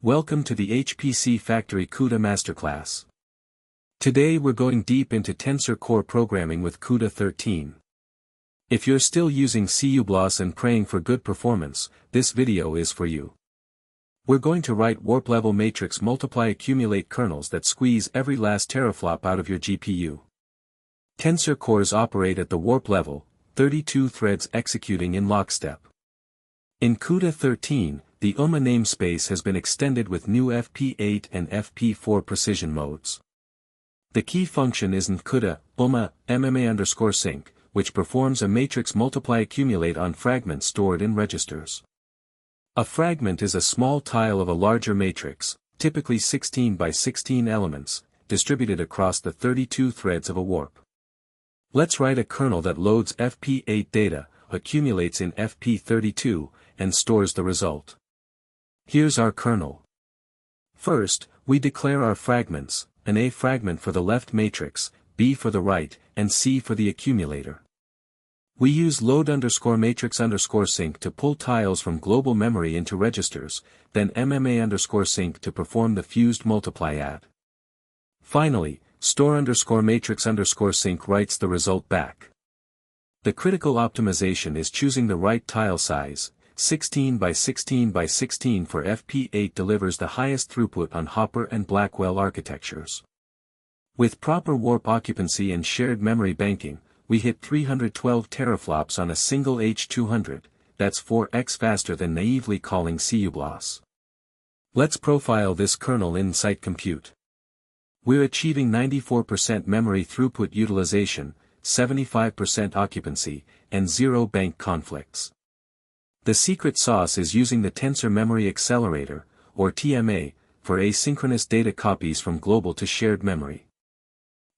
Welcome to the HPC Factory CUDA Masterclass. Today we're going deep into Tensor Core programming with CUDA 13. If you're still using CUBLOS and praying for good performance, this video is for you. We're going to write warp-level matrix multiply accumulate kernels that squeeze every last teraflop out of your GPU. Tensor cores operate at the warp level, 32 threads executing in lockstep. In CUDA 13, the UMA namespace has been extended with new FP8 and FP4 precision modes. The key function is CUDA, UMA, MMA_sync, which performs a matrix multiply accumulate on fragments stored in registers. A fragment is a small tile of a larger matrix, typically 16 by 16 elements, distributed across the 32 threads of a warp. Let's write a kernel that loads FP8 data, accumulates in FP32, and stores the result. Here's our kernel. First, we declare our fragments, an A fragment for the left matrix, B for the right, and C for the accumulator. We use load_matrix_sync to pull tiles from global memory into registers, then MMA_sync to perform the fused multiply add. Finally, store_matrix_sync writes the result back. The critical optimization is choosing the right tile size. 16 by 16 by 16 for FP8 delivers the highest throughput on Hopper and Blackwell architectures. With proper warp occupancy and shared memory banking, we hit 312 teraflops on a single H200, that's 4x faster than naively calling CUBLOS. Let's profile this kernel in site compute. We're achieving 94% memory throughput utilization, 75% occupancy, and zero bank conflicts. The secret sauce is using the Tensor Memory Accelerator, or TMA, for asynchronous data copies from global to shared memory.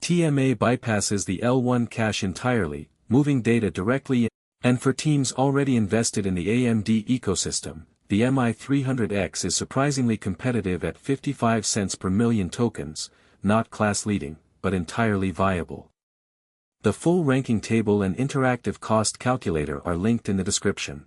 TMA bypasses the L1 cache entirely, moving data directly in, and for teams already invested in the AMD ecosystem, the MI300X is surprisingly competitive at 55 cents per million tokens, not class-leading, but entirely viable. The full ranking table and interactive cost calculator are linked in the description.